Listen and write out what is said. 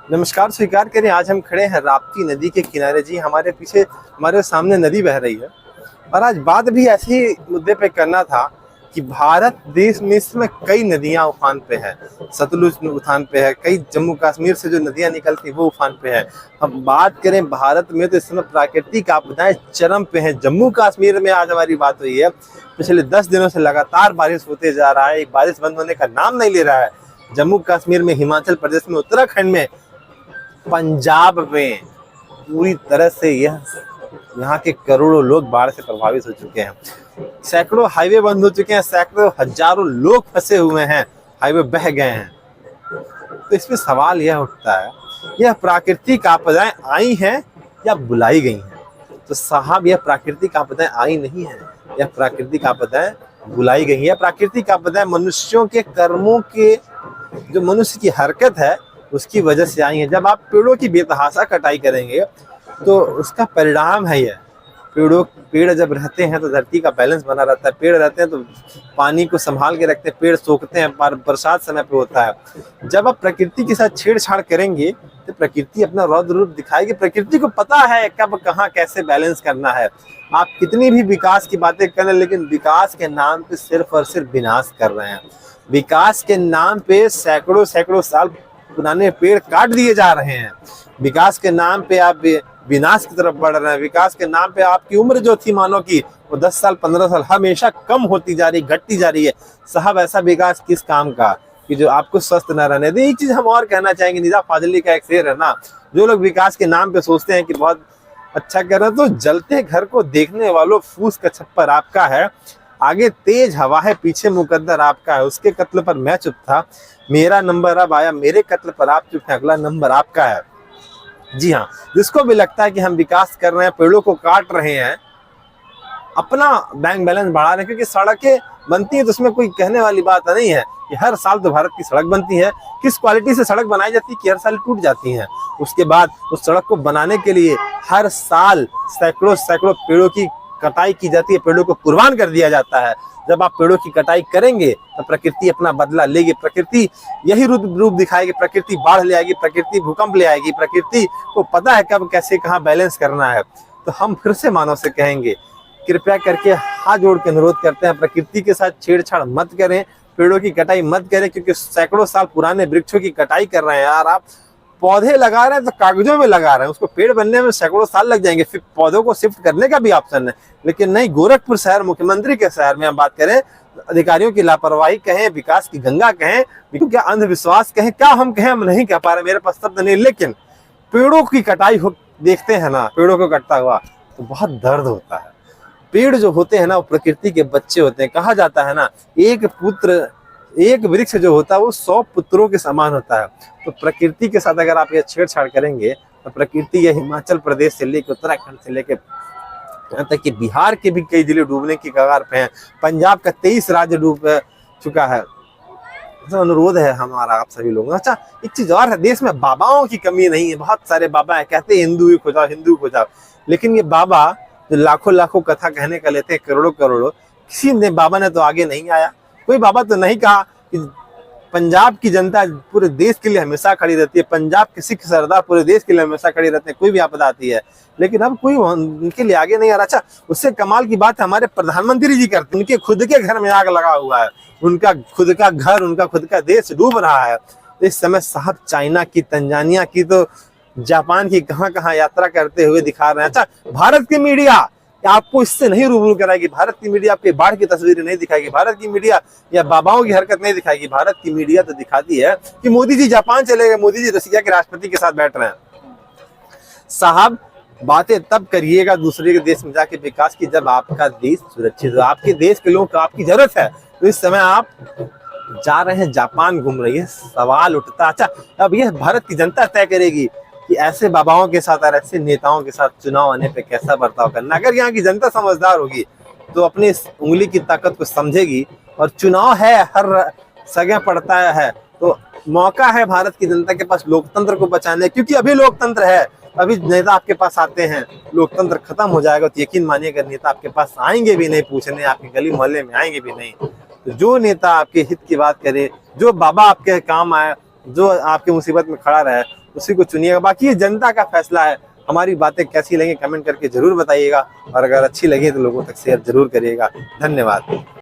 नमस्कार स्वीकार करें। आज हम खड़े हैं राप्ती नदी के किनारे। जी हमारे पीछे हमारे सामने नदी बह रही है और आज बात भी ऐसे ही मुद्दे पे करना था कि भारत देश में इस समय कई नदियां उफान पे है। सतलुज उफान पे है, कई जम्मू कश्मीर से जो नदियां निकलती वो उफान पे है। हम बात करें भारत में तो इस समय प्राकृतिक आपदाएं चरम पे हैं। जम्मू कश्मीर में आज हमारी बात हुई है, पिछले 10 दिनों से लगातार बारिश होते जा रहा है, बारिश बंद होने का नाम नहीं ले रहा है। जम्मू कश्मीर में, हिमाचल प्रदेश में, उत्तराखंड में, पंजाब में पूरी तरह से यहाँ के करोड़ों लोग बाढ़ से प्रभावित हो चुके हैं। सैकड़ों हाईवे बंद हो चुके हैं, सैकड़ों हजारों लोग फंसे हुए हैं, हाईवे बह गए हैं। तो इसमें सवाल यह उठता है, यह प्राकृतिक आपदाएं आई हैं या बुलाई गई हैं? तो साहब, यह प्राकृतिक आपदाएं आई नहीं है, यह प्राकृतिक आपदाएं बुलाई गई है। प्राकृतिक आपदाएं मनुष्यों के कर्मों के, जो मनुष्य की हरकत है उसकी वजह से आई है। जब आप पेड़ों की बेतहाशा कटाई करेंगे तो उसका परिणाम है यह। पेड़ जब रहते हैं तो धरती का बैलेंस बना रहता है। पेड़ रहते हैं तो पानी को संभाल के रखते हैं, पेड़ सोखते हैं, बरसात समय पे होता है। जब आप प्रकृति के साथ छेड़छाड़ करेंगे तो प्रकृति अपना रौद्र रूप दिखाएगी। प्रकृति को पता है कब कहाँ कैसे बैलेंस करना है। आप कितनी भी विकास की बातें करें, लेकिन विकास के नाम पे सिर्फ और सिर्फ विनाश कर रहे हैं। विकास के नाम पे सैकड़ों सैकड़ों साल पुराने पेड़ काट दिए जा रहे हैं। विकास के नाम पे आप विनाश की तरफ बढ़ रहे हैं। विकास के नाम पे आपकी उम्र जो थी मानव की, वो 10 साल 15 साल हमेशा कम होती जा रही, घटती जा रही है। साहब, ऐसा विकास किस काम का कि जो आपको स्वस्थ न रहने दे। एक चीज हम और कहना चाहेंगे, निज़ाम फाजिली का एक शेर है ना, जो लोग विकास के नाम पे सोचते हैं कि बहुत अच्छा कर रहे हैं, तो जलते घर को देखने वालों, फूस का छप्पर आपका है, आगे तेज हवा है, पीछे मुकद्दर आपका है। उसके कत्ल पर मैं चुप था, मेरा नंबर अब आया, मेरे कत्ल पर आप चुप हैं, अगला नंबर आपका है। जी हाँ, जिसको भी लगता है कि हम विकास कर रहे हैं, पेड़ों को काट रहे हैं, अपना बैंक बैलेंस बढ़ा रहे हैं, क्योंकि सड़कें बनती है तो उसमें कोई कहने वाली बात नहीं है कि हर साल तो भारत की सड़क बनती है। किस क्वालिटी से सड़क बनाई जाती है कि हर साल टूट जाती है। उसके बाद उस सड़क को बनाने के लिए हर साल सैकड़ों सैकड़ों पेड़ों की कटाई की जाती है, पेड़ों को कुर्बान कर दिया जाता है। जब आप पेड़ों की कटाई करेंगे तो प्रकृति अपना बदला लेगी। प्रकृति यही रूप दिखाएगी। प्रकृति बाढ़ ले आएगी, प्रकृति भूकंप ले आएगी। प्रकृति को पता है कब कैसे कहाँ बैलेंस करना है। तो हम फिर से मानव से कहेंगे, कृपया करके हाथ जोड़ के अनुरोध करते हैं, प्रकृति के साथ छेड़छाड़ मत करें, पेड़ों की कटाई मत करें, क्योंकि सैकड़ों साल पुराने वृक्षों की कटाई कर रहे हैं। यार, आप पौधे लगा रहे हैं तो कागजों में लगा रहे हैं, उसको पेड़ बनने में सैकड़ों साल लग जाएंगे। फिर पौधों को शिफ्ट करने का भी ऑप्शन है, लेकिन नहीं। गोरखपुर शहर, मुख्यमंत्री के शहर में हम बात करें, अधिकारियों की लापरवाही कहें, विकास की गंगा कहें, क्या अंधविश्वास कहें, क्या हम कहें, हम नहीं कह पा रहे, मेरे पास शब्द नहीं। लेकिन पेड़ों की कटाई हो देखते हैं ना, पेड़ों को कटता हुआ तो बहुत दर्द होता है। पेड़ जो होते हैं ना, वो प्रकृति के बच्चे होते हैं। कहा जाता है ना, एक वृक्ष जो होता है वो 100 पुत्रों के समान होता है। तो प्रकृति के साथ अगर आप ये छेड़छाड़ करेंगे तो प्रकृति ये हिमाचल प्रदेश से लेकर उत्तराखंड से लेकर यहाँ तक कि बिहार के भी कई जिले डूबने की कगार पे हैं। पंजाब का 23 राज्य डूब चुका है। तो अनुरोध है हमारा आप सभी लोगों। अच्छा, एक चीज और है, देश में बाबाओं की कमी नहीं है। बहुत सारे बाबा है, कहते हैं हिंदू ही खोजाओ, हिंदू खोजाओ, लेकिन ये बाबा जो लाखों लाखों कथा कहने का लेते हैं, करोड़ों करोड़ों, किसी ने बाबा ने तो आगे नहीं आया। कोई बाबा तो नहीं कहा कि पंजाब की जनता पूरे देश के लिए हमेशा खड़ी रहती है, पंजाब के सिख सरदार पूरे देश के लिए हमेशा खड़ी रहते हैं, कोई भी आपदा आती है, लेकिन अब कोई उनके लिए आगे नहीं आ रहा। अच्छा, उससे कमाल की बात है, हमारे प्रधानमंत्री जी करते, उनके खुद के घर में आग लगा हुआ है, उनका खुद का घर, उनका खुद का देश डूब रहा है। इस समय साहब चाइना की, तंजानिया की, तो जापान की कहाँ कहाँ यात्रा करते हुए दिखा रहे हैं। अच्छा, भारत की मीडिया आपको इससे नहीं रूबरू कराएगी। भारत की मीडिया आपके बाढ़ की तस्वीरें नहीं दिखाएगी। भारत की मीडिया या बाबाओं की हरकत नहीं दिखाएगी। भारत की मीडिया तो दिखाती है कि मोदी जी जापान चले गए, मोदी जी रसिया के राष्ट्रपति के साथ बैठ रहे हैं। साहब, बातें तब करिएगा दूसरे के देश में जाके विकास की, जब आपका देश सुरक्षित हो, आपके देश के लोगों को आपकी जरूरत है। तो इस समय आप जा रहे हैं, जापान घूम रही है, सवाल उठता, अच्छा अब यह भारत की जनता तय करेगी कि ऐसे बाबाओं के साथ और ऐसे नेताओं के साथ चुनाव आने पे कैसा बर्ताव करना। अगर यहाँ की जनता समझदार होगी तो अपनी इस उंगली की ताकत को समझेगी। और चुनाव है, हर जगह पड़ता है, तो मौका है भारत की जनता के पास लोकतंत्र को बचाने, क्योंकि अभी लोकतंत्र है, अभी नेता आपके पास आते हैं, लोकतंत्र खत्म हो जाएगा तो यकीन मानिए अगर नेता आपके पास आएंगे भी नहीं पूछने, आपके गली मोहल्ले में आएंगे भी नहीं। तो जो नेता आपके हित की बात करे, जो बाबा आपके काम आए, जो आपकी मुसीबत में खड़ा रहे उसी को चुनिएगा। बाकी ये जनता का फैसला है। हमारी बातें कैसी लगी कमेंट करके जरूर बताइएगा, और अगर अच्छी लगी तो लोगों तक शेयर जरूर करिएगा। धन्यवाद।